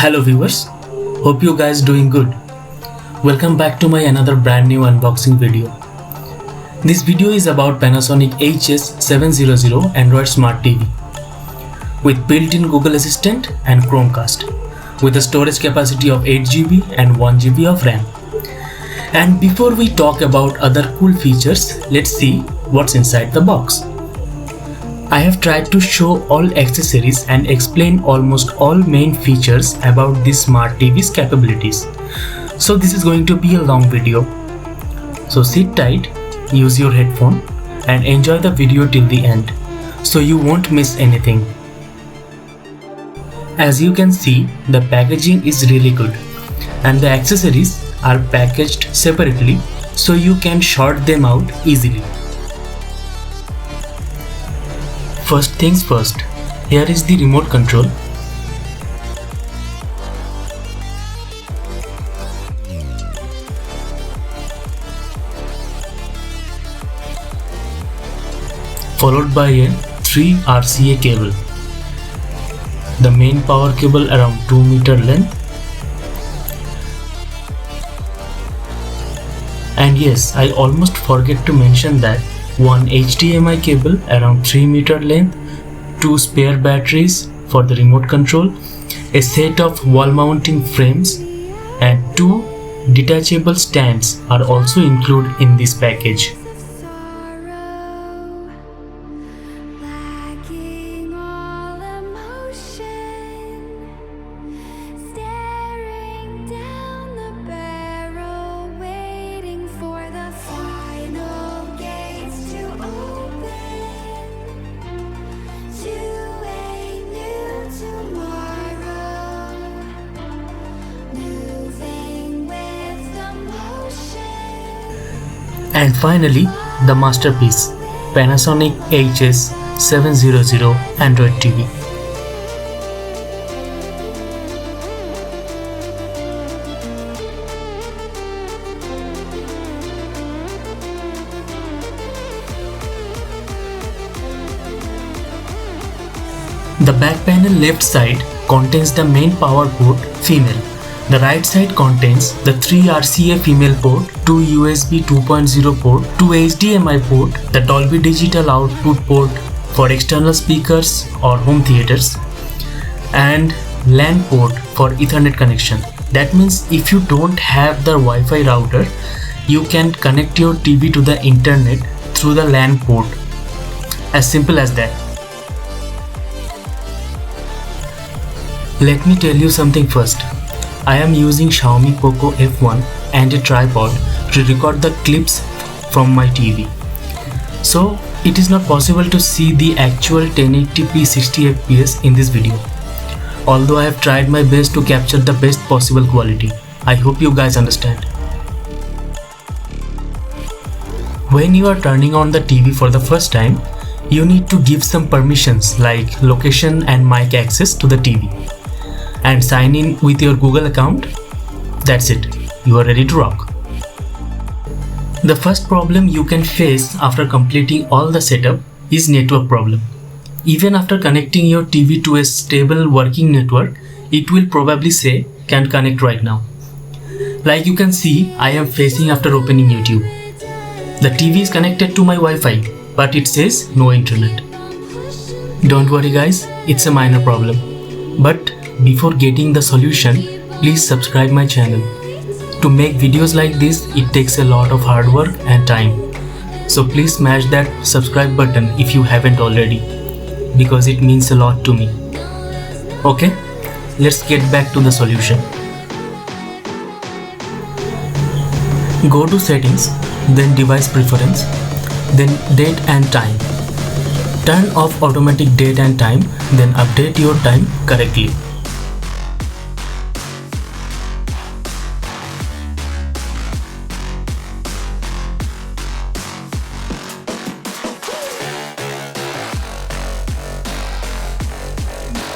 Hello viewers, hope you guys doing good. Welcome back to my another brand new unboxing video. This video is about Panasonic HS700 Android Smart TV with built-in Google Assistant and Chromecast with a storage capacity of 8GB and 1GB of RAM. And before we talk about other cool features, let's see what's inside the box. I have tried to show all accessories and explain almost all main features about this smart TV's capabilities. So this is going to be a long video. So sit tight, use your headphone and enjoy the video till the end so you won't miss anything. As you can see, the packaging is really good and the accessories are packaged separately so you can sort them out easily. First things first, here is the remote control. Followed by a 3 RCA cable. The main power cable around 2 meter length. And yes, I almost forget to mention that one HDMI cable around 3 meter length, 2 spare batteries for the remote control, a set of wall mounting frames and 2 detachable stands are also included in this package. And finally, the masterpiece, Panasonic HS700 Android TV. The back panel left side contains the main power port female. The right side contains the 3 RCA female port, 2 USB 2.0 port, 2 HDMI port, the Dolby Digital output port for external speakers or home theaters, and LAN port for Ethernet connection. That means if you don't have the Wi-Fi router, you can connect your TV to the internet through the LAN port. As simple as that. Let me tell you something first. I am using Xiaomi Poco F1 and a tripod to record the clips from my TV. So it is not possible to see the actual 1080p 60 fps in this video. Although I have tried my best to capture the best possible quality. I hope you guys understand. When you are turning on the TV for the first time, you need to give some permissions like location and mic access to the TV. And sign in with your Google account. That's it, you are ready to rock. The first problem you can face after completing all the setup is network problem. Even after connecting your TV to a stable working network, it will probably say can't connect right now. Like you can see, I am facing after opening YouTube. The TV is connected to my Wi-Fi, but it says no internet. Don't worry guys, it's a minor problem. But before getting the solution, please subscribe my channel. To make videos like this, it takes a lot of hard work and time. So please smash that subscribe button if you haven't already, because it means a lot to me. Okay, let's get back to the solution. Go to settings, then device preference, then date and time. Turn off automatic date and time, then update your time correctly.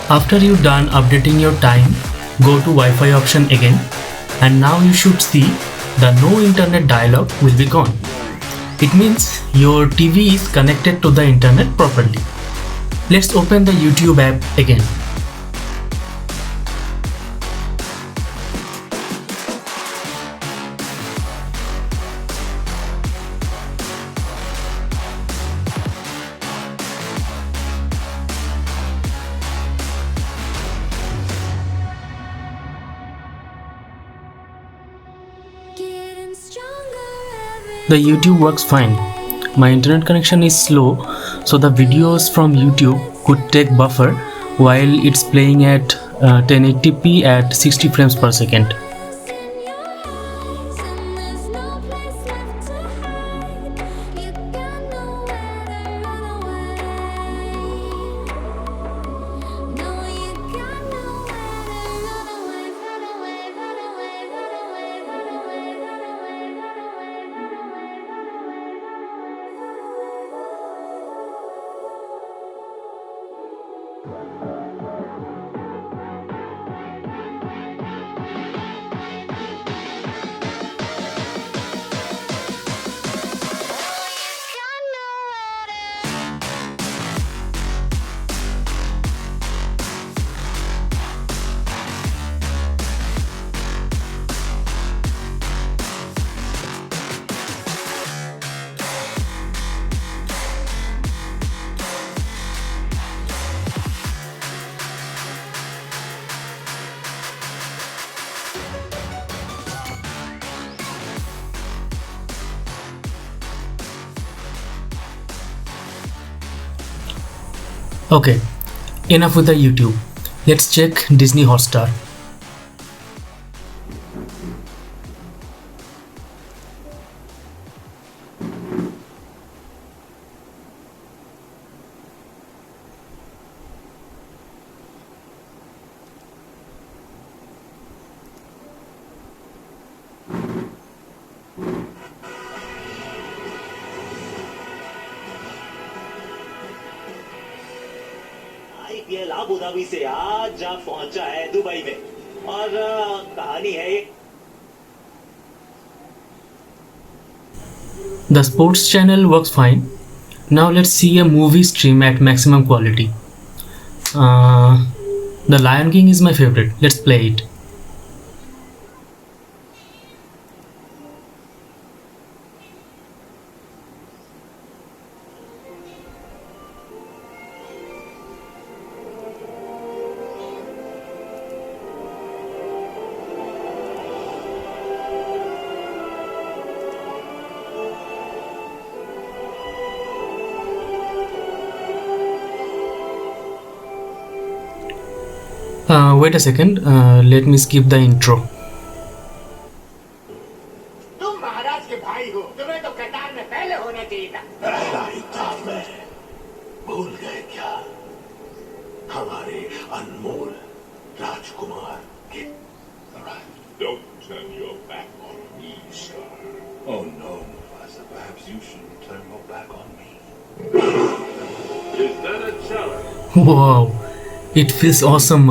After you're done updating your time, go to Wi-Fi option again, and now you should see the no internet dialog will be gone. It means your TV is connected to the internet properly. Let's open the YouTube app again. The YouTube works fine. My internet connection is slow, so the videos from YouTube could take buffer while it's playing at 1080p at 60 frames per second. Okay, enough with the YouTube. Let's check Disney Hotstar. IPL Abu Dhabi से आज जा पहुंचा है Dubai में और कहानी है ये The sports channel works fine. Now let's see a movie stream at maximum quality. The Lion King is my favorite. Let's play it. Wait a second. Let me skip the intro. तुम महाराज के भाई हो, तुम्हें तो कतार में पहले होना चाहिए था। पहला ही था मैं। भूल गए क्या हमारे अनमोल राजकुमार के? Don't turn your back on me, Scar. Oh no, Mufasa. Perhaps you shouldn't turn your back on me. Is that a challenge? Wow, it feels awesome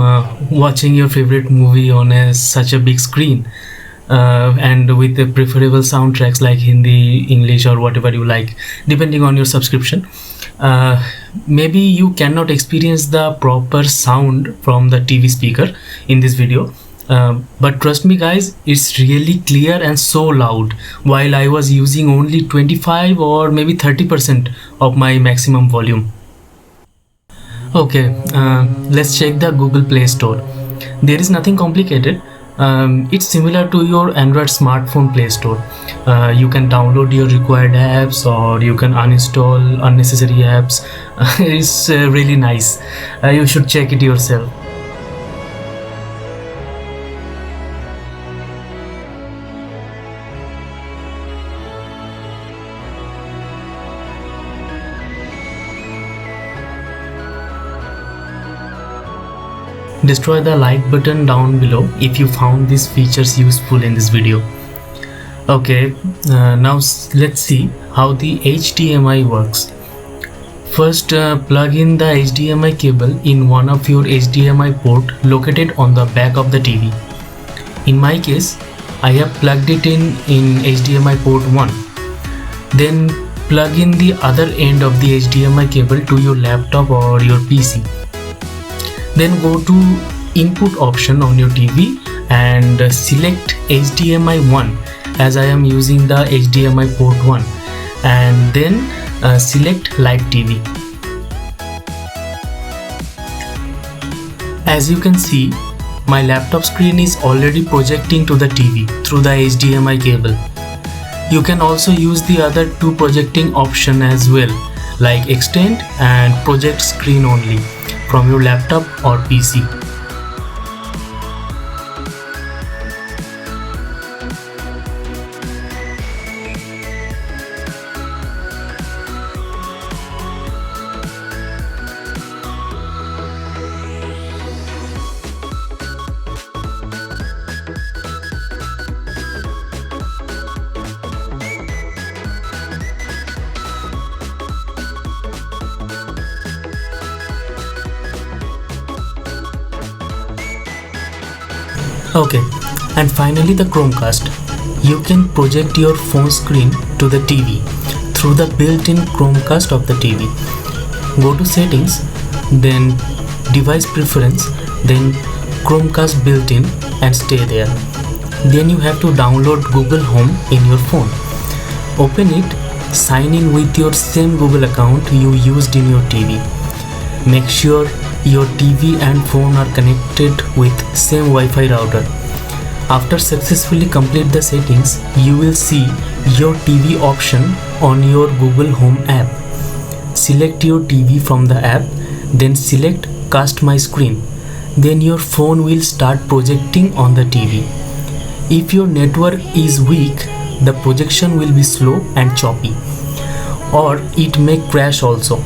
watching your favorite movie on such a big screen, and with the preferable soundtracks like Hindi, English, or whatever you like, depending on your subscription. Maybe you cannot experience the proper sound from the TV speaker in this video. But trust me guys, it's really clear and so loud, while I was using only 25 or maybe 30% of my maximum volume. Okay, let's check the Google Play Store. There is nothing complicated. It's similar to your Android smartphone Play Store. You can download your required apps or you can uninstall unnecessary apps. It's really nice. You should check it yourself. Destroy the like button down below if you found these features useful in this video. Okay, now let's see how the HDMI works. First, plug in the HDMI cable in one of your HDMI port located on the back of the TV. In my case, I have plugged it in HDMI port 1. Then plug in the other end of the HDMI cable to your laptop or your PC. Then go to input option on your TV and select HDMI 1, as I am using the HDMI port 1, and then select Live TV. As you can see, my laptop screen is already projecting to the TV through the HDMI cable. You can also use the other two projecting option as well, like extend and project screen only from your laptop or PC. Okay, and finally the Chromecast. You can project your phone screen to the TV through the built-in Chromecast of the TV. Go to settings, then device preference, then Chromecast built-in and stay there. Then you have to download Google Home in your phone. Open it, sign in with your same Google account you used in your TV. Make sure your TV and phone are connected with same Wi-Fi router. After successfully complete the settings, you will see your TV option on your Google Home app. Select your TV from the app, then select Cast My Screen. Then your phone will start projecting on the TV. If your network is weak, the projection will be slow and choppy, or it may crash also.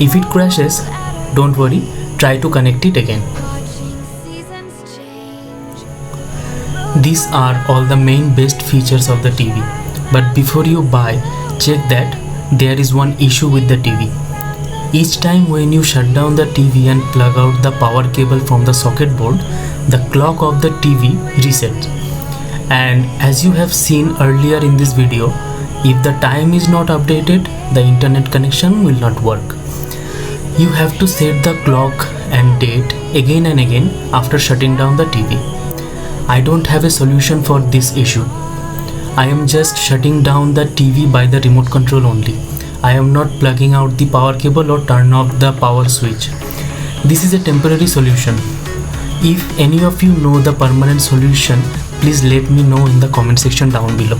If it crashes, don't worry, try to connect it again. These are all the main best features of the TV. But before you buy, check that there is one issue with the TV. Each time when you shut down the TV and plug out the power cable from the socket board, the clock of the TV resets. And as you have seen earlier in this video, if the time is not updated, the internet connection will not work. You have to set the clock and date again and again after shutting down the TV. I don't have a solution for this issue. I am just shutting down the TV by the remote control only. I am not plugging out the power cable or turn off the power switch. This is a temporary solution. If any of you know the permanent solution, please let me know in the comment section down below.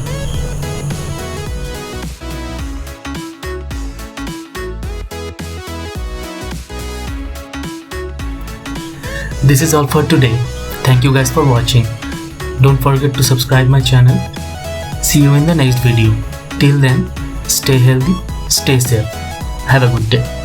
This is all for today. Thank you guys for watching. Don't forget to subscribe my channel. See you in the next video. Till then, stay healthy, stay safe. Have a good day.